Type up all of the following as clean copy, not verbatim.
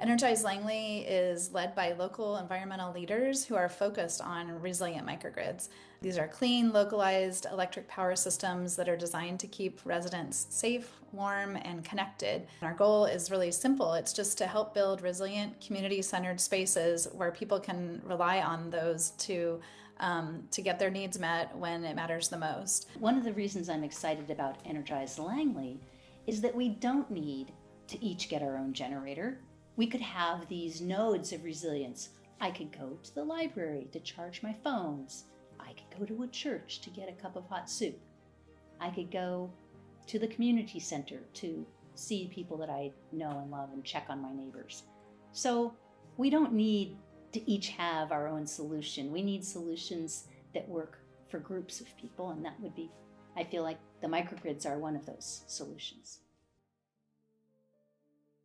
Energize Langley is led by local environmental leaders who are focused on resilient microgrids. These are clean, localized electric power systems that are designed to keep residents safe, warm, and connected. And our goal is really simple. It's just to help build resilient, community-centered spaces where people can rely on those to get their needs met when it matters the most. One of the reasons I'm excited about Energize Langley is that we don't need to each get our own generator. We could have these nodes of resilience. I could go to the library to charge my phones. I could go to a church to get a cup of hot soup. I could go to the community center to see people that I know and love and check on my neighbors. So we don't need to each have our own solution. We need solutions that work for groups of people, and that would be, I feel like the microgrids are one of those solutions.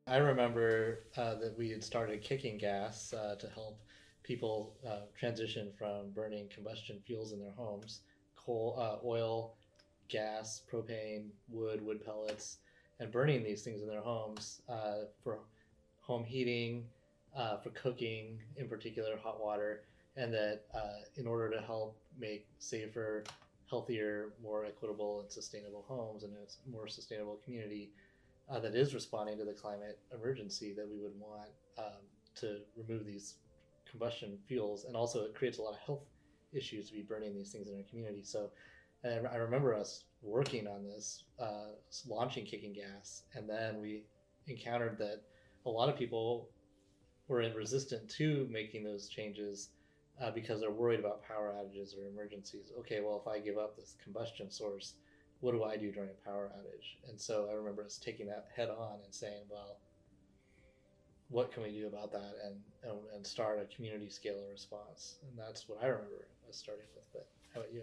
I remember that we had started kicking gas to help people transition from burning combustion fuels in their homes, coal, oil, gas, propane, wood pellets, and burning these things in their homes for home heating, for cooking, in particular hot water, and that in order to help make safer, healthier, more equitable and sustainable homes and a more sustainable community, that is responding to the climate emergency, that we would want to remove these combustion fuels. And also it creates a lot of health issues to be burning these things in our community. So and I remember us working on this, launching Kicking Gas, and then we encountered that a lot of people were resistant to making those changes because they're worried about power outages or emergencies. Okay, well, if I give up this combustion source, what do I do during a power outage? And so I remember us taking that head on and saying, well, what can we do about that, and start a community scale response. And that's what I remember us starting with. But how about you?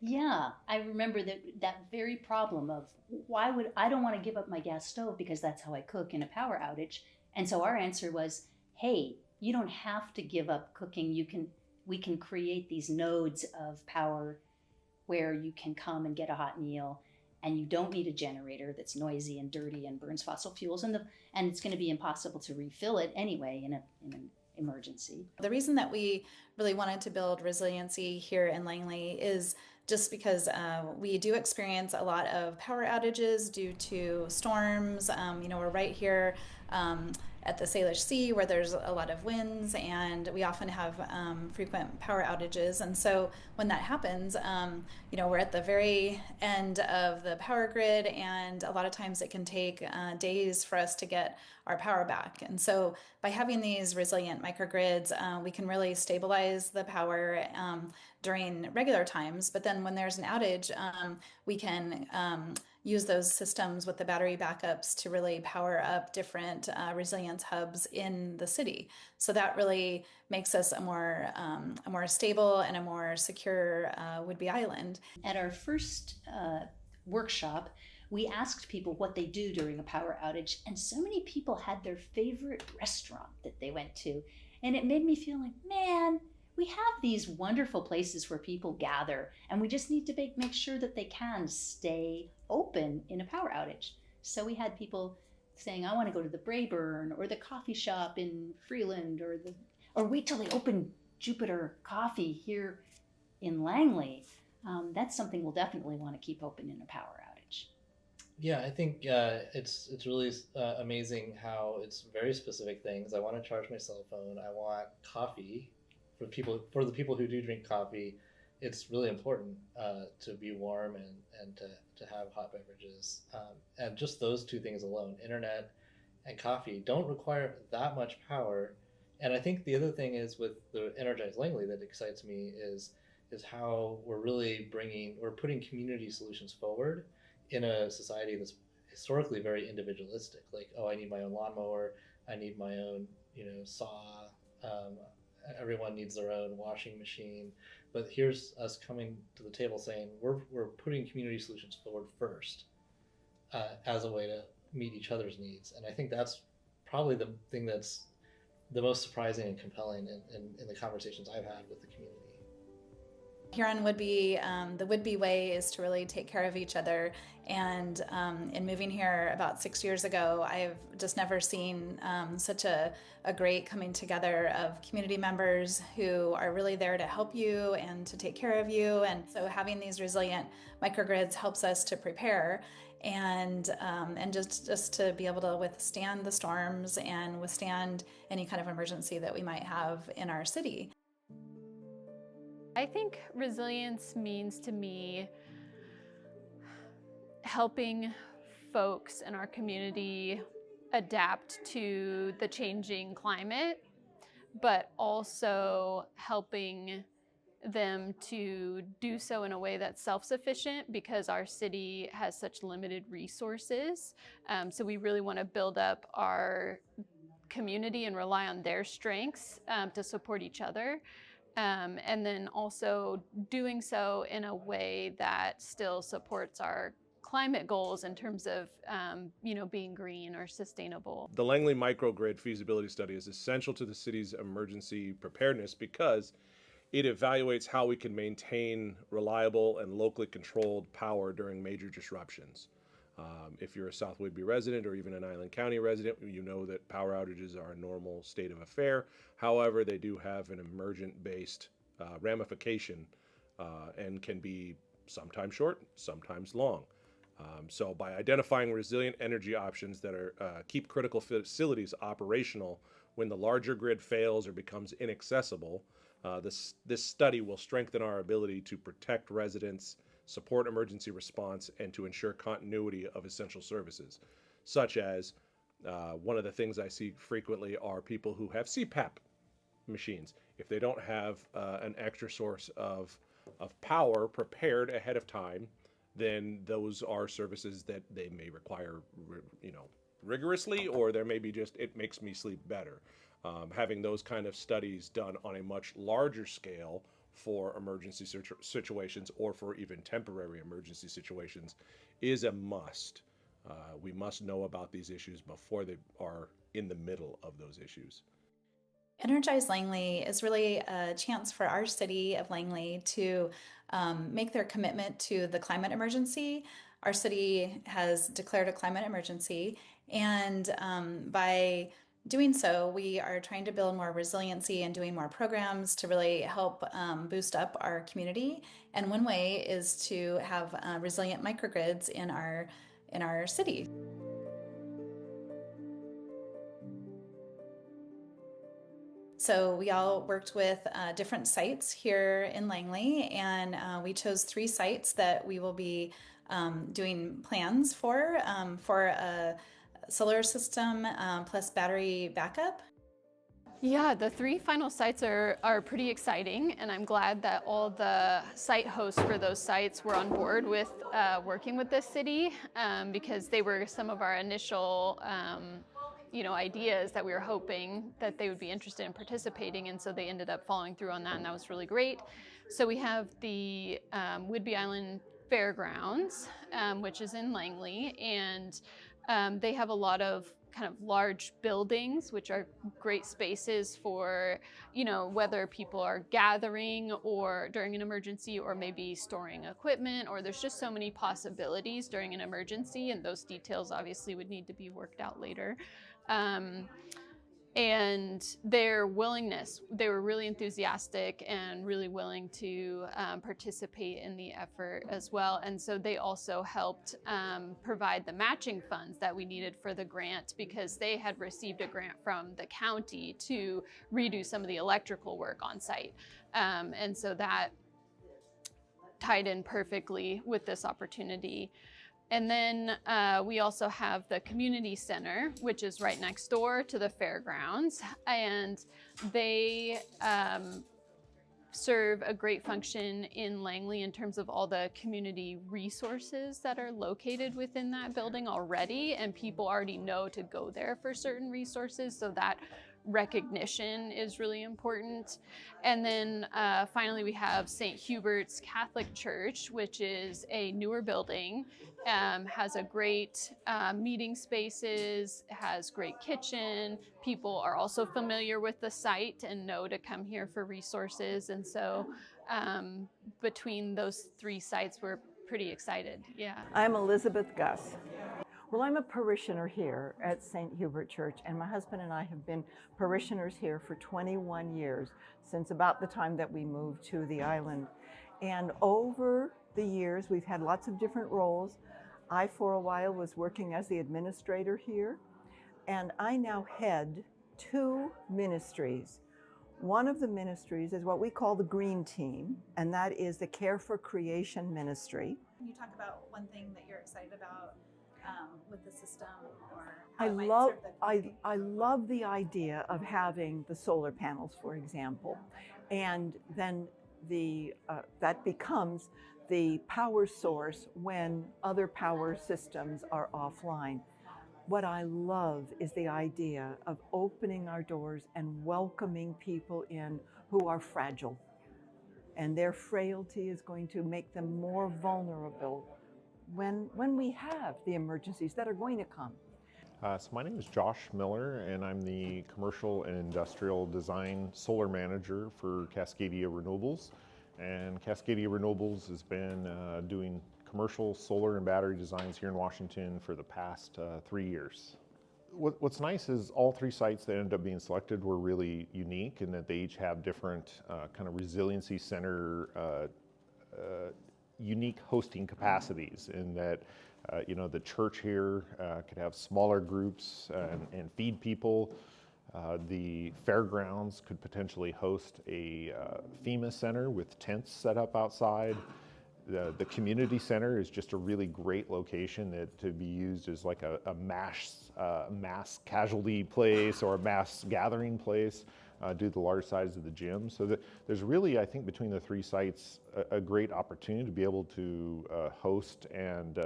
Yeah, I remember that very problem of I don't want to give up my gas stove because that's how I cook in a power outage. And so our answer was, hey, you don't have to give up cooking. We can create these nodes of power where you can come and get a hot meal, and you don't need a generator that's noisy and dirty and burns fossil fuels, and it's going to be impossible to refill it anyway in an emergency. The reason that we really wanted to build resiliency here in Langley is just because we do experience a lot of power outages due to storms. We're right here at the Salish Sea where there's a lot of winds, and we often have frequent power outages. And so when that happens, we're at the very end of the power grid, and a lot of times it can take days for us to get our power back. And so by having these resilient microgrids, we can really stabilize the power during regular times. But then when there's an outage, we can use those systems with the battery backups to really power up different resilience hubs in the city. So that really makes us a more stable and a more secure Whidbey Island. At our first workshop, we asked people what they do during a power outage, and so many people had their favorite restaurant that they went to. And it made me feel like, man, we have these wonderful places where people gather, and we just need to make sure that they can stay open in a power outage. So we had people saying, I want to go to the Brayburn or the coffee shop in Freeland, or wait till they open Jupiter Coffee here in Langley. That's something we'll definitely want to keep open in a power outage. Yeah, I think it's really amazing how it's very specific things. I want to charge my cell phone. I want coffee. For the people who do drink coffee, it's really important to be warm and to have hot beverages. And just those two things alone, internet and coffee, don't require that much power. And I think the other thing is with the Energize Langley that excites me is how we're putting community solutions forward in a society that's historically very individualistic. Like, oh, I need my own lawnmower, I need my own, saw. Everyone needs their own washing machine. But here's us coming to the table saying we're putting community solutions forward first as a way to meet each other's needs. And I think that's probably the thing that's the most surprising and compelling in the conversations I've had with the community. Here on Whidbey, the Whidbey way is to really take care of each other. And in moving here about 6 years ago, I've just never seen such a great coming together of community members who are really there to help you and to take care of you. And so having these resilient microgrids helps us to prepare and just to be able to withstand the storms and withstand any kind of emergency that we might have in our city. I think resilience means to me helping folks in our community adapt to the changing climate, but also helping them to do so in a way that's self-sufficient because our city has such limited resources. So we really want to build up our community and rely on their strengths to support each other. And then also doing so in a way that still supports our climate goals in terms of being green or sustainable. The Langley microgrid feasibility study is essential to the city's emergency preparedness because it evaluates how we can maintain reliable and locally controlled power during major disruptions. If you're a South Whidbey resident or even an Island County resident, you know that power outages are a normal state of affair. However, they do have an emergent-based ramification and can be sometimes short, sometimes long. So by identifying resilient energy options that keep critical facilities operational when the larger grid fails or becomes inaccessible, this study will strengthen our ability to protect residents, support emergency response, and to ensure continuity of essential services, such as one of the things I see frequently are people who have CPAP machines. If they don't have an extra source of power prepared ahead of time, then those are services that they may require, rigorously, or there may be just, it makes me sleep better. Having those kind of studies done on a much larger scale for emergency situations or for even temporary emergency situations is a must. We must know about these issues before they are in the middle of those issues. Energize Langley is really a chance for our city of Langley to make their commitment to the climate emergency. Our city has declared a climate emergency, and by doing so, we are trying to build more resiliency and doing more programs to really help boost up our community. And one way is to have resilient microgrids in our city. So we all worked with different sites here in Langley, and we chose 3 sites that we will be doing plans for a solar system plus battery backup. Yeah, the 3 final sites are pretty exciting, and I'm glad that all the site hosts for those sites were on board with working with this city because they were some of our initial ideas that we were hoping that they would be interested in participating in, so they ended up following through on that, and that was really great. So we have the Whidbey Island Fairgrounds, which is in Langley, and they have a lot of kind of large buildings, which are great spaces for, whether people are gathering or during an emergency or maybe storing equipment, or there's just so many possibilities during an emergency, and those details obviously would need to be worked out later. And their willingness, they were really enthusiastic and really willing to participate in the effort as well. And so they also helped provide the matching funds that we needed for the grant, because they had received a grant from the county to redo some of the electrical work on site. And so that tied in perfectly with this opportunity. And then we also have the community center, which is right next door to the fairgrounds, and they serve a great function in Langley in terms of all the community resources that are located within that building already, and people already know to go there for certain resources, so that recognition is really important. And then finally we have St. Hubert's Catholic Church, which is a newer building, has a great meeting spaces, has great kitchen. People are also familiar with the site and know to come here for resources, and so between those 3 sites, we're pretty excited. Yeah. I'm Elizabeth Gus. Well, I'm a parishioner here at St. Hubert Church, and my husband and I have been parishioners here for 21 years, since about the time that we moved to the island. And over the years, we've had lots of different roles. I, for a while, was working as the administrator here, and I now head 2 ministries. One of the ministries is what we call the Green Team, and that is the Care for Creation Ministry. Can you talk about one thing that you're excited about with the system, or I how it might love serve the community? I love the idea of having the solar panels, for example, and then that becomes the power source when other power systems are offline. What I love is the idea of opening our doors and welcoming people in who are fragile, and their frailty is going to make them more vulnerable when we have the emergencies that are going to come. So my name is Josh Miller, and I'm the Commercial and Industrial Design Solar Manager for Cascadia Renewables. And Cascadia Renewables has been doing commercial solar and battery designs here in Washington for the past 3 years. What's nice is all 3 sites that ended up being selected were really unique in that they each have different kind of resiliency center unique hosting capacities, in that the church here could have smaller groups and feed people. The fairgrounds could potentially host a FEMA center with tents set up outside. The community center is just a really great location to be used as like a mass casualty place or a mass gathering place due to the large size of the gym. So there's really, I think, between the 3 sites, a great opportunity to be able to host and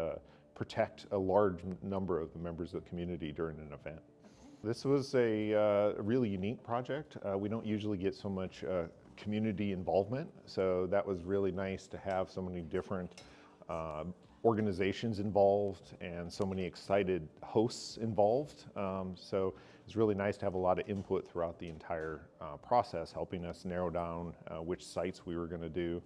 protect a large number of the members of the community during an event. This was a really unique project. We don't usually get so much community involvement, so that was really nice to have so many different organizations involved and so many excited hosts involved. So it's really nice to have a lot of input throughout the entire process, helping us narrow down which sites we were going to do.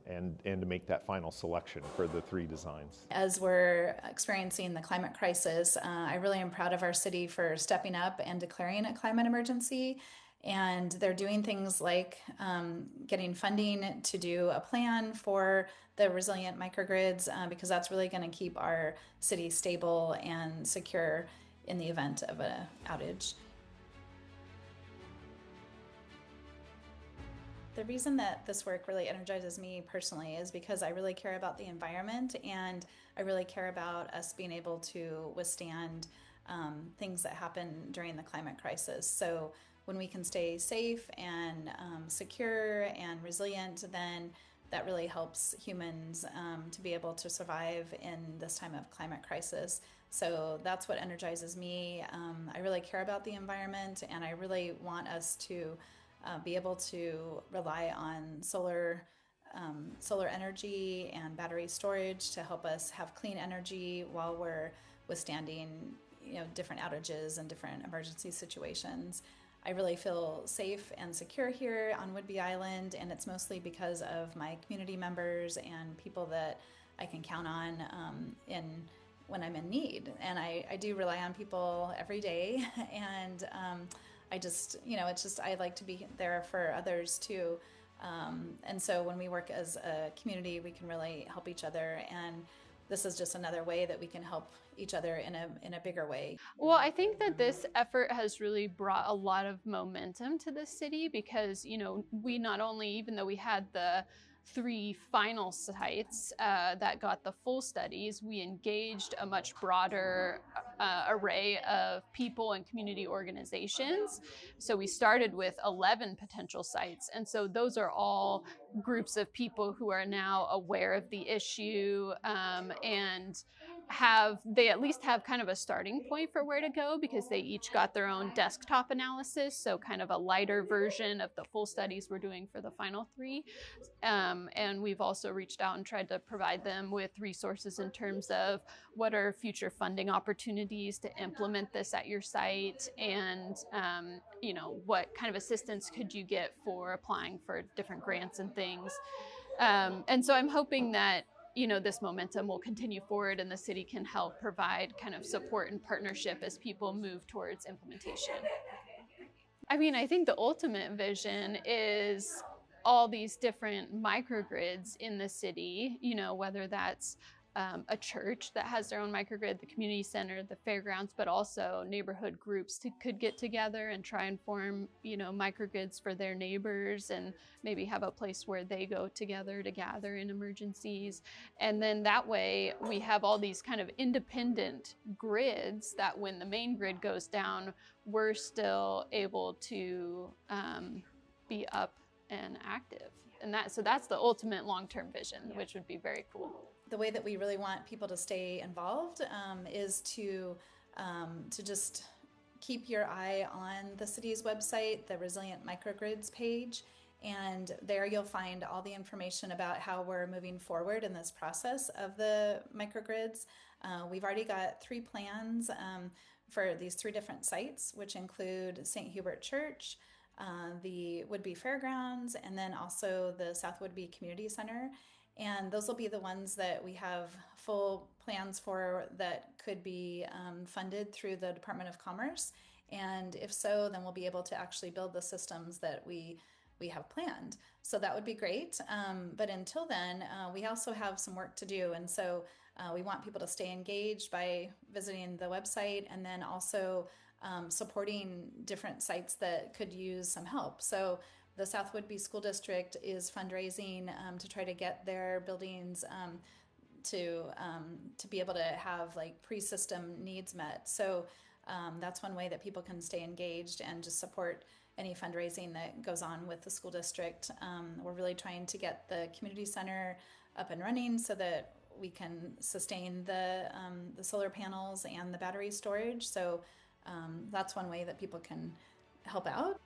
And to make that final selection for the 3 designs. As we're experiencing the climate crisis, I really am proud of our city for stepping up and declaring a climate emergency. And they're doing things like getting funding to do a plan for the resilient microgrids, because that's really going to keep our city stable and secure in the event of an outage. The reason that this work really energizes me personally is because I really care about the environment, and I really care about us being able to withstand things that happen during the climate crisis. So when we can stay safe and secure and resilient, then that really helps humans to be able to survive in this time of climate crisis. So that's what energizes me. I really care about the environment, and I really want us to be able to rely on solar energy and battery storage to help us have clean energy while we're withstanding different outages and different emergency situations. I really feel safe and secure here on Whidbey Island, and it's mostly because of my community members and people that I can count on when I'm in need. And I do rely on people every day, and I like to be there for others too. And so when we work as a community, we can really help each other. And this is just another way that we can help each other in a bigger way. Well, I think that this effort has really brought a lot of momentum to the city, because, we not only, even though we had the 3 final sites that got the full studies, we engaged a much broader array of people and community organizations. So we started with 11 potential sites. And so those are all groups of people who are now aware of the issue and they at least have kind of a starting point for where to go, because they each got their own desktop analysis, so kind of a lighter version of the full studies we're doing for the final three. And we've also reached out and tried to provide them with resources in terms of what are future funding opportunities to implement this at your site, and what kind of assistance could you get for applying for different grants and things. And so I'm hoping that this momentum will continue forward, and the city can help provide kind of support and partnership as people move towards implementation. I mean, I think the ultimate vision is all these different microgrids in the city, whether that's a church that has their own microgrid, the community center, the fairgrounds, but also neighborhood groups could get together and try and form, microgrids for their neighbors, and maybe have a place where they go together to gather in emergencies. And then that way we have all these kind of independent grids that when the main grid goes down, we're still able to be up and active. And that's the ultimate long-term vision, which would be very cool. The way that we really want people to stay involved is to just keep your eye on the city's website, the Resilient Microgrids page, and there you'll find all the information about how we're moving forward in this process of the microgrids. We've already got 3 plans for these 3 different sites, which include St. Hubert Church, the Whidbey Fairgrounds, and then also the South Whidbey Community Center. And those will be the ones that we have full plans for that could be funded through the Department of Commerce. And if so, then we'll be able to actually build the systems that we have planned. So that would be great. But until then, we also have some work to do. And so we want people to stay engaged by visiting the website, and then also supporting different sites that could use some help. So the South Whidbey School District is fundraising to try to get their buildings to be able to have like pre-system needs met. So that's one way that people can stay engaged and just support any fundraising that goes on with the school district. We're really trying to get the community center up and running so that we can sustain the solar panels and the battery storage. So that's one way that people can help out.